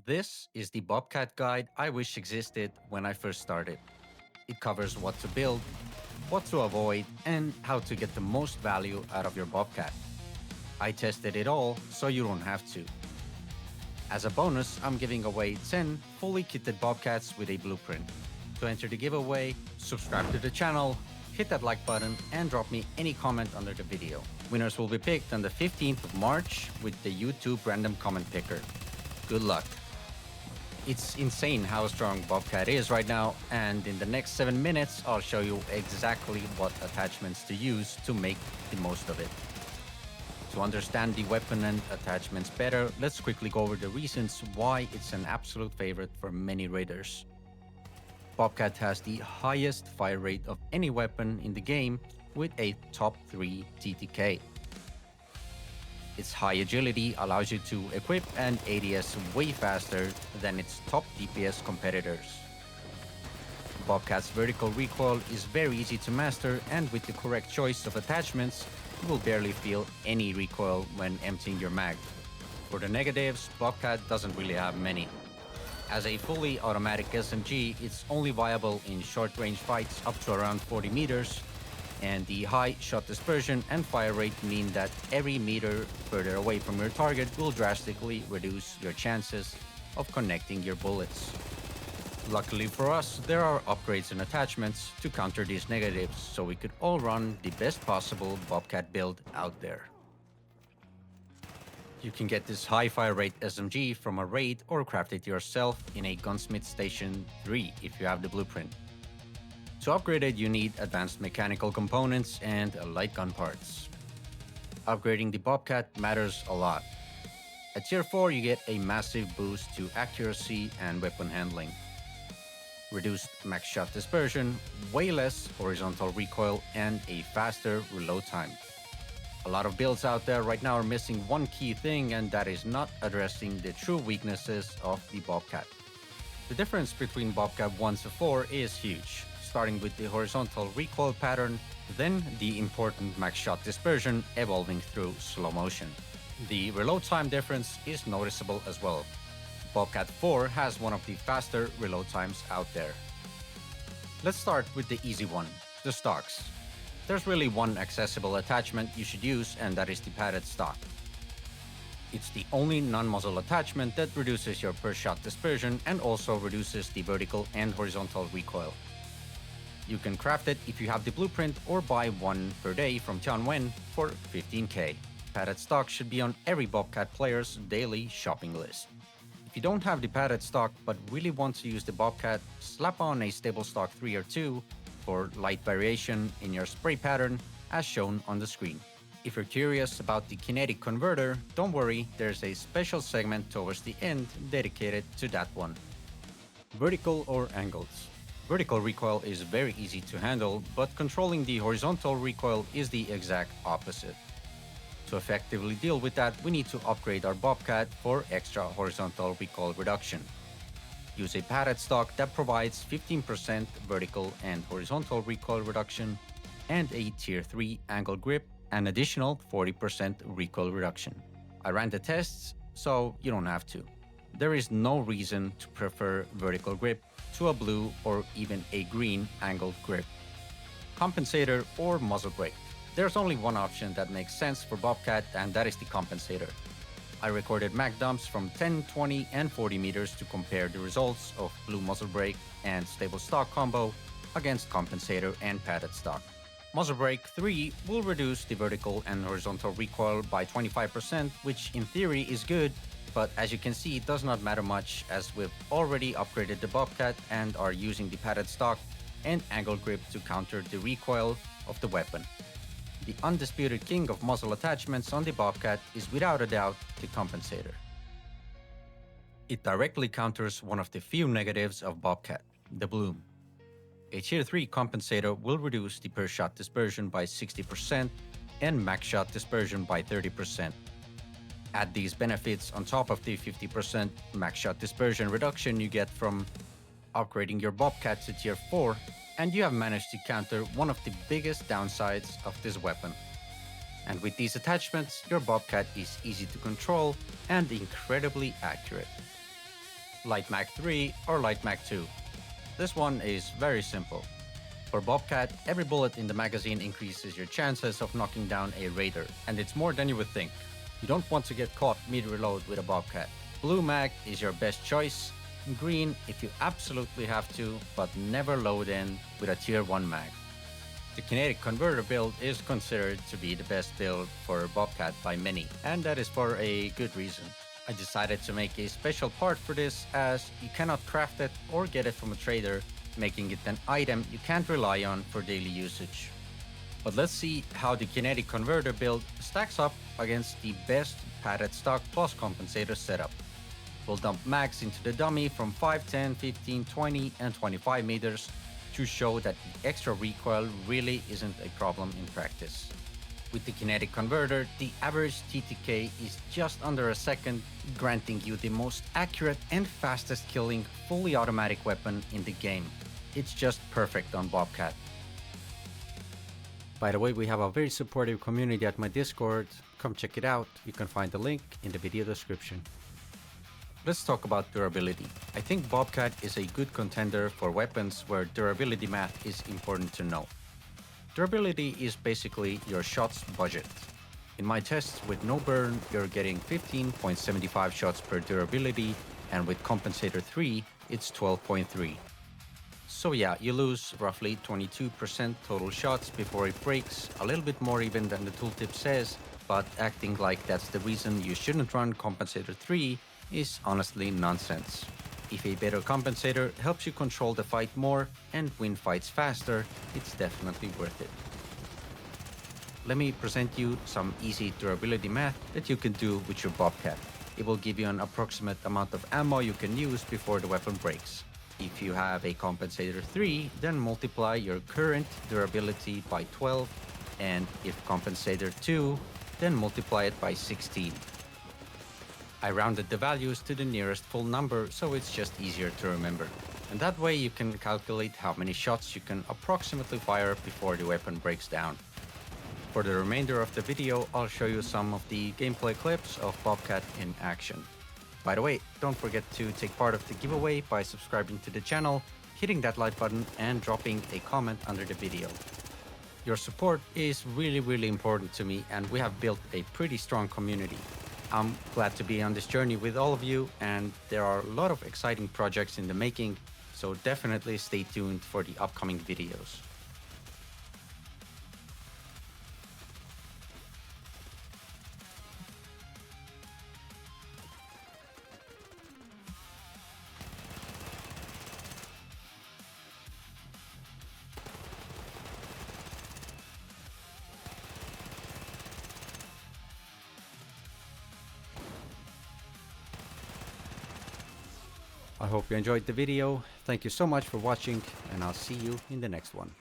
This is the Bobcat guide I wish existed when I first started. It covers what to build, what to avoid, and how to get the most value out of your Bobcat. I tested it all, so you don't have to. As a bonus, I'm giving away 10 fully kitted Bobcats with a blueprint. To enter the giveaway, subscribe to the channel, hit that like button, and drop me any comment under the video. Winners will be picked on the 15th of March with the YouTube random comment picker. Good luck! It's insane how strong Bobcat is right now, and in the next 7 minutes I'll show you exactly what attachments to use to make the most of it. To understand the weapon and attachments better, let's quickly go over the reasons why it's an absolute favorite for many raiders. Bobcat has the highest fire rate of any weapon in the game with a top 3 TTK. Its high agility allows you to equip an ADS way faster than its top DPS competitors. Bobcat's vertical recoil is very easy to master, and with the correct choice of attachments, you will barely feel any recoil when emptying your mag. For the negatives, Bobcat doesn't really have many. As a fully automatic SMG, it's only viable in short-range fights up to around 40 meters, and the high shot dispersion and fire rate mean that every meter further away from your target will drastically reduce your chances of connecting your bullets. Luckily for us, there are upgrades and attachments to counter these negatives, so we could all run the best possible Bobcat build out there. You can get this high fire rate SMG from a raid or craft it yourself in a Gunsmith Station 3 if you have the blueprint. To upgrade it, you need advanced mechanical components and light gun parts. Upgrading the Bobcat matters a lot. At tier 4, you get a massive boost to accuracy and weapon handling. Reduced max shot dispersion, way less horizontal recoil, and a faster reload time. A lot of builds out there right now are missing one key thing, and that is not addressing the true weaknesses of the Bobcat. The difference between Bobcat 1 to 4 is huge, starting with the horizontal recoil pattern, then the important max shot dispersion evolving through slow motion. The reload time difference is noticeable as well. Bobcat 4 has one of the faster reload times out there. Let's start with the easy one, the stocks. There's really one accessible attachment you should use, and that is the padded stock. It's the only non-muzzle attachment that reduces your per shot dispersion and also reduces the vertical and horizontal recoil. You can craft it if you have the blueprint or buy one per day from Tianwen for 15k. Padded stock should be on every Bobcat player's daily shopping list. If you don't have the padded stock but really want to use the Bobcat, slap on a stable stock 3 or 2 for light variation in your spray pattern as shown on the screen. If you're curious about the Kinetic Converter, don't worry, there's a special segment towards the end dedicated to that one. Vertical or angles. Vertical recoil is very easy to handle, but controlling the horizontal recoil is the exact opposite. To effectively deal with that, we need to upgrade our Bobcat for extra horizontal recoil reduction. Use a padded stock that provides 15% vertical and horizontal recoil reduction, and a tier 3 angle grip, an additional 40% recoil reduction. I ran the tests, so you don't have to. There is no reason to prefer vertical grip to a blue or even a green angled grip. Compensator or muzzle brake. There's only one option that makes sense for Bobcat, and that is the compensator. I recorded mag dumps from 10, 20, and 40 meters to compare the results of blue muzzle brake and stable stock combo against compensator and padded stock. Muzzle brake 3 will reduce the vertical and horizontal recoil by 25%, which in theory is good, but as you can see, it does not matter much as we've already upgraded the Bobcat and are using the padded stock and angle grip to counter the recoil of the weapon. The undisputed king of muzzle attachments on the Bobcat is without a doubt the compensator. It directly counters one of the few negatives of Bobcat, the bloom. A tier 3 compensator will reduce the per shot dispersion by 60% and max shot dispersion by 30%. Add these benefits on top of the 50% max shot dispersion reduction you get from upgrading your Bobcat to tier 4, and you have managed to counter one of the biggest downsides of this weapon. And with these attachments, your Bobcat is easy to control and incredibly accurate. Light Mag 3 or Light Mag 2. This one is very simple. For Bobcat, every bullet in the magazine increases your chances of knocking down a raider, and it's more than you would think. You don't want to get caught mid-reload with a Bobcat. Blue mag is your best choice, and green if you absolutely have to, but never load in with a tier 1 mag. The Kinetic Converter build is considered to be the best build for Bobcat by many, and that is for a good reason. I decided to make a special part for this as you cannot craft it or get it from a trader, making it an item you can't rely on for daily usage. But let's see how the Kinetic Converter build stacks up against the best padded stock plus compensator setup. We'll dump mags into the dummy from 5, 10, 15, 20 and 25 meters to show that the extra recoil really isn't a problem in practice. With the Kinetic Converter, the average TTK is just under a second, granting you the most accurate and fastest killing fully automatic weapon in the game. It's just perfect on Bobcat. By the way, we have a very supportive community at my Discord. Come check it out. You can find the link in the video description. Let's talk about durability. I think Bobcat is a good contender for weapons where durability math is important to know. Durability is basically your shots budget. In my tests with no burn, you're getting 15.75 shots per durability, and with compensator 3, it's 12.3. So yeah, you lose roughly 22% total shots before it breaks, a little bit more even than the tooltip says, but acting like that's the reason you shouldn't run compensator 3 is honestly nonsense. If a better compensator helps you control the fight more and win fights faster, it's definitely worth it. Let me present you some easy durability math that you can do with your Bobcat. It will give you an approximate amount of ammo you can use before the weapon breaks. If you have a compensator 3, then multiply your current durability by 12, and if compensator 2, then multiply it by 16. I rounded the values to the nearest full number, so it's just easier to remember. And that way you can calculate how many shots you can approximately fire before the weapon breaks down. For the remainder of the video, I'll show you some of the gameplay clips of Bobcat in action. By the way, don't forget to take part of the giveaway by subscribing to the channel, hitting that like button and dropping a comment under the video. Your support is really important to me, and we have built a pretty strong community. I'm glad to be on this journey with all of you, and there are a lot of exciting projects in the making, so definitely stay tuned for the upcoming videos. I hope you enjoyed the video. Thank you so much for watching, and I'll see you in the next one.